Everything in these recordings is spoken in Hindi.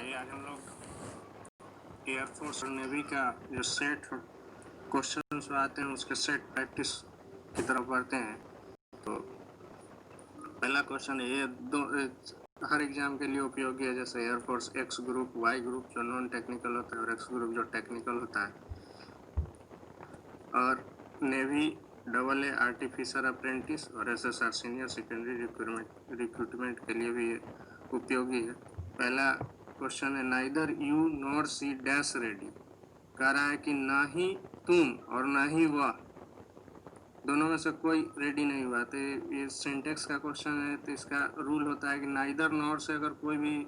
आइए आज हम लोग एयरफोर्स और नेवी का जो सेट क्वेश्चन आते हैं उसके सेट प्रैक्टिस की तरफ बढ़ते हैं। तो पहला क्वेश्चन है, ये दो हर एग्जाम के लिए उपयोगी है। जैसे air force X group, Y group जो नॉन टेक्निकल होता है और एक्स ग्रुप जो टेक्निकल होता है, और नेवी AA आर्टिफिशियल अप्रेंटिस और SSR सीनियर सेकेंडरी रिक्रूटमेंट के लिए भी उपयोगी है। पहला क्वेश्चन है, neither you nor she dash ready. कह रहा है कि ना ही तुम और ना ही वह, दोनों में से कोई रेडी नहीं हुआ। तो ये सिंटेक्स का क्वेश्चन है, तो इसका रूल होता है कि नाइदर नॉर से अगर कोई भी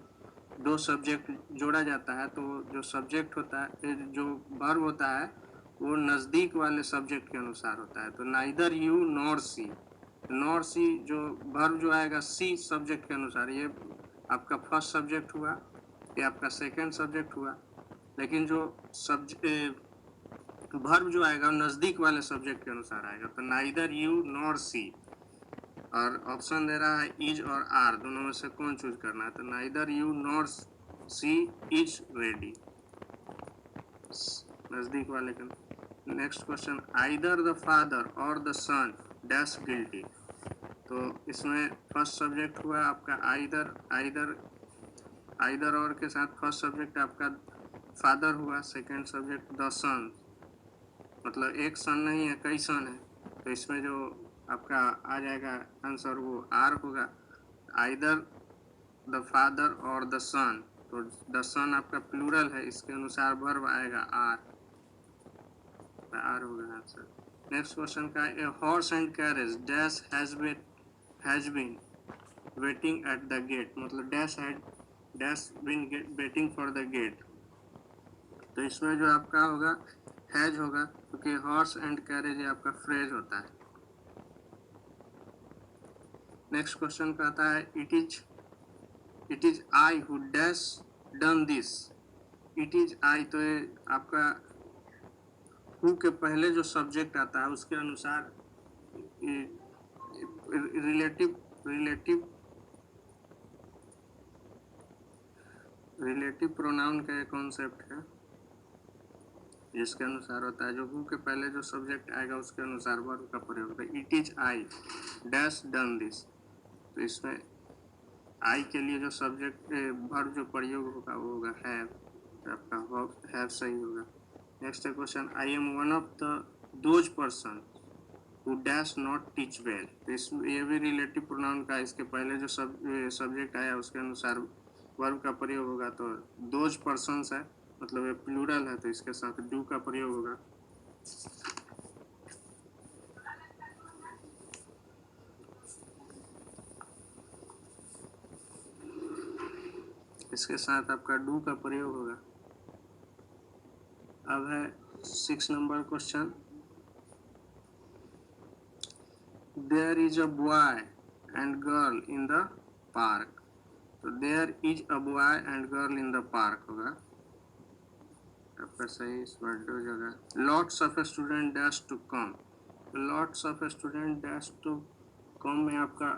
दो सब्जेक्ट जोड़ा जाता है तो जो सब्जेक्ट होता है, जो वर्ब होता है, वो नज़दीक वाले सब्जेक्ट के अनुसार होता है। तो neither you nor she, nor she जो वर्ब जो आएगा सी सब्जेक्ट के अनुसार, ये आपका फर्स्ट सब्जेक्ट हुआ, ये आपका सेकंड सब्जेक्ट हुआ। लेकिन जो वर्ब जो आएगा नज़दीक वाले सब्जेक्ट के अनुसार आएगा। तो नाइदर यू नॉर सी, और ऑप्शन दे रहा है इज और आर, दोनों में से कौन चूज करना है। तो neither you nor she is ready, नज़दीक वाले का। Next question, either the father or the son dash guilty. तो इसमें फर्स्ट सब्जेक्ट हुआ आपका आइदर और के साथ फर्स्ट सब्जेक्ट आपका फादर हुआ, सेकंड सब्जेक्ट द सन, मतलब एक सन नहीं है, कई सन है। तो इसमें जो आपका आ जाएगा आंसर वो आर होगा, either the father or the सन। तो द सन आपका प्लूरल है, इसके अनुसार वर्ब आएगा आर, आर होगा आंसर। नेक्स्ट क्वेश्चन का, a horse and carriage dash has been waiting at the gate, मतलब dash been waiting for the gate. तो इसमें जो आपका होगा हैज होगा, क्योंकि हॉर्स एंड कैरेज ये आपका फ्रेज होता है। नेक्स्ट क्वेश्चन कहता है, it is I who dash done this. It is I, तो ये आपका हु के पहले जो सब्जेक्ट आता है उसके अनुसार रिलेटिव प्रोनाउन का एक कॉन्सेप्ट है जिसके अनुसार होता है, जो हु के पहले जो सब्जेक्ट आएगा उसके अनुसार वर्ब का प्रयोग होता है। It is I dash done this, तो इसमें आई के लिए जो सब्जेक्ट वर्ब जो प्रयोग होगा वो होगा हैव, तो आपका हैव सही होगा। Next question, I am one of those person who dash not teach well. तो इसमें ये भी रिलेटिव प्रोनाउन का, इसके पहले जो सब्जेक्ट आया उसके अनुसार वर्ब का प्रयोग होगा। तो दोज पर्सन्स है, मतलब ये प्लूरल है, तो इसके साथ डू का प्रयोग होगा। इसके साथ आपका डू का प्रयोग होगा। अब है 6 number question, there is a boy and girl in the park. तो there is a boy and girl in the park होगा आपका सही, इस बार दो जगह। Lots of student dash to come, lots of student dash to come में आपका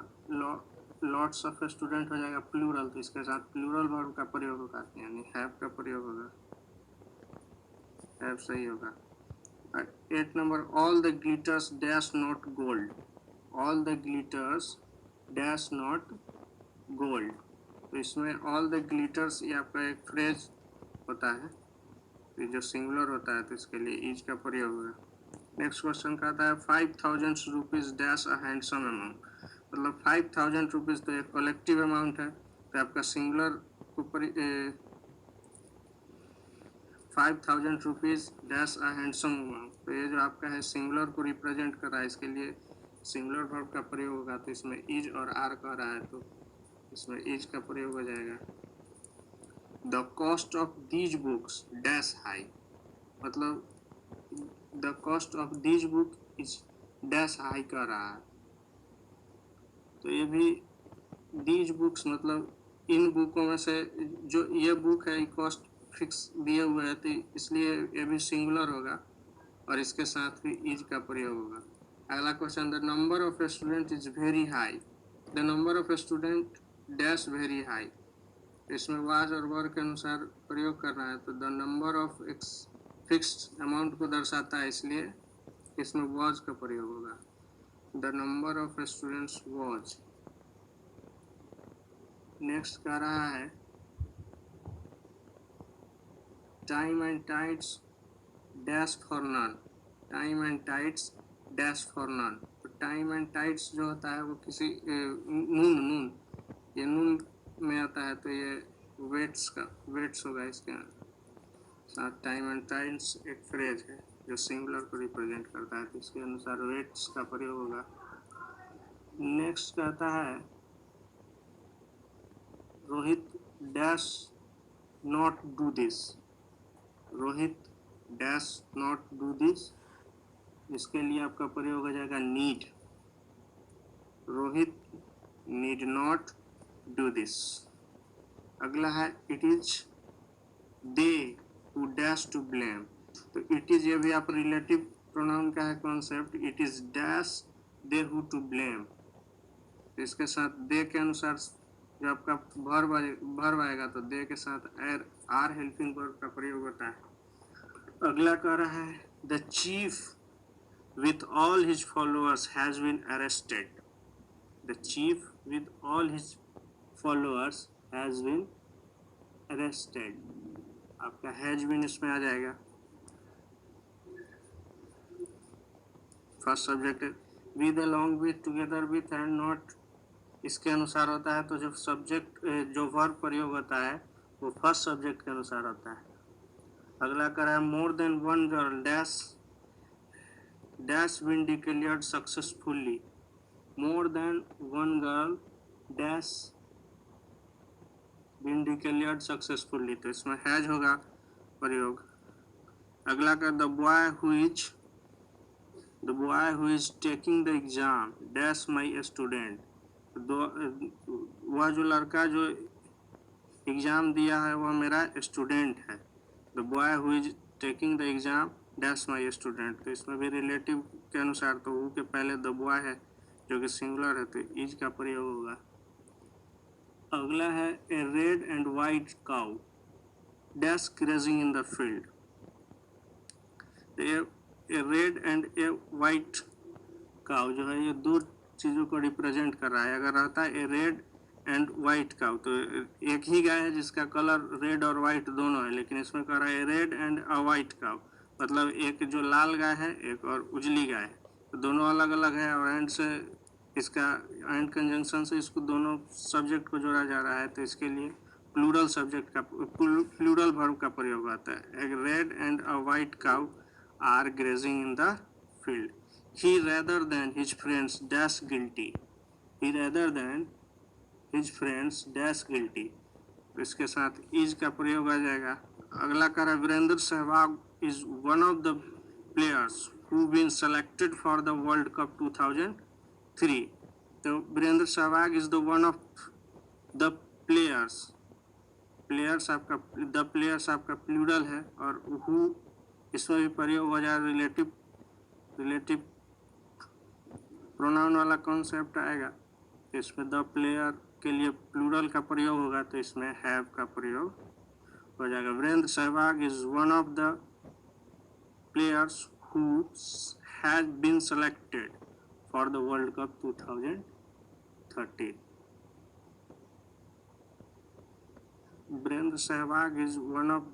लॉट्स ऑफ स्टूडेंट हो जाएगा प्लूरल, तो इसके साथ प्लूरल वर्ब का प्रयोग होगा, यानी हैव का प्रयोग होगा, हैव सही होगा। 8 number, all the glitters dash not gold. All the glitters dash not gold, तो इसमें ऑल द ग्लिटर्स ये आपका एक फ्रेज होता है, ये जो सिंगुलर होता है, तो इसके लिए इज का प्रयोग होगा। नेक्स्ट क्वेश्चन का आता है, 5000 rupees dash a handsome amount. मतलब 5000 रुपीज तो एक कलेक्टिव अमाउंट है, तो आपका सिंगुलर को 5000 rupees dash a handsome amount, तो ये जो आपका है सिंगुलर को रिप्रेजेंट कर रहा है, इसके लिए सिंगुलर वर्ब का प्रयोग होगा। तो इसमें इज और आर कह रहा है, तो इसमें इज का प्रयोग हो जाएगा। The cost of these books dash high, मतलब the cost of these book is dash high कर रहा है, तो ये भी दीज बुक्स मतलब इन बुकों में से जो ये बुक है कॉस्ट फिक्स दिए हुए हैं, तो इसलिए ये भी सिंगुलर होगा और इसके साथ भी इज का प्रयोग होगा। अगला question, the number of student is very high. The number of student dash very high, इसमें वाज और वर के अनुसार प्रयोग करना है, तो the number of X fixed amount को दर्शाता है, इसलिए इसमें वाज का प्रयोग होगा। The number of students was. Next कह रहा है time and tides dash for none. Time and tides dash for none. तो टाइम एंड टाइड्स जो होता है वो किसी नून ये नून में आता है, तो ये वेट्स होगा इसके साथ। टाइम एंड टाइड्स एक फ्रेज है जो सिंगुलर को रिप्रेजेंट करता है, तो इसके अनुसार वेट्स का प्रयोग होगा। नेक्स्ट कहता है Rohit dash not do this. Rohit dash not do this, इसके लिए आपका प्रयोग हो जाएगा need. Rohit need not do this. अगला है it is they who dash to blame. तो इट इज ये भी आप रिलेटिव प्रोनाउन का है concept. It is dash they who to blame. इसके साथ दे के अनुसार जो आपका वर्ब आएगा तो दे के साथ आर हेल्पिंग वर्ब का प्रयोग होता है। अगला कह रहा है the chief with all his followers has been arrested. The chief with all his followers has been arrested. आपका has been इसमें आ जाएगा। First subject with, along with, together with and not इसके अनुसार होता है, तो जो सब्जेक्ट जो वर्ब प्रयोग होता है वो फर्स्ट सब्जेक्ट के अनुसार होता है। अगला कर रहा है more than one girl dash been declared successfully. More than one girl dash been declared successfully, तो इसमें हैज होगा प्रयोग। अगला का the boy who is taking the exam dash my student। वह जो लड़का जो एग्जाम दिया है वह मेरा स्टूडेंट है। The boy who is taking the exam dash my student, तो इसमें भी रिलेटिव के अनुसार तो हु के पहले द बॉय है जो कि सिंगुलर है, तो इज का प्रयोग होगा। अगला है a red and white cow dash grazing in the field. A red and a white cow जो है ये दो चीज़ों को रिप्रेजेंट कर रहा है। अगर रहता है a red and white cow तो एक ही गाय है जिसका कलर रेड और वाइट दोनों है, लेकिन इसमें कह रहा है red and a white cow, मतलब एक जो लाल गाय है एक और उजली गाय है, तो दोनों अलग अलग है और एंड से इसका एंड कंजंक्शन से इसको दोनों सब्जेक्ट को जोड़ा जा रहा है, तो इसके लिए प्लूरल सब्जेक्ट का प्लूरल वर्ब का प्रयोग होता है। एक red and a white cow are grazing in the field. He rather than his friends dash guilty. He rather than his friends dash guilty. इसके साथ is का प्रयोग आ जाएगा। अगला कर Virendra Sehwag is one of the players who been selected for the World Cup 2003. तो Virender Sehwag is the one of the players. Players आपका the players आपका प्लूरल है और who इसमें भी प्रयोग हो जाए रिलेटिव प्रोनाउन वाला कॉन्सेप्ट आएगा, तो इसमें द प्लेयर के लिए प्लूरल का प्रयोग होगा, तो इसमें हैव का प्रयोग हो जाएगा। Virender Sehwag is one of the players who has been selected for the world cup 2013। Virender Sehwag is one of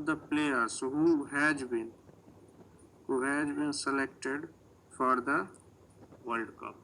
the players who has been selected for the World Cup.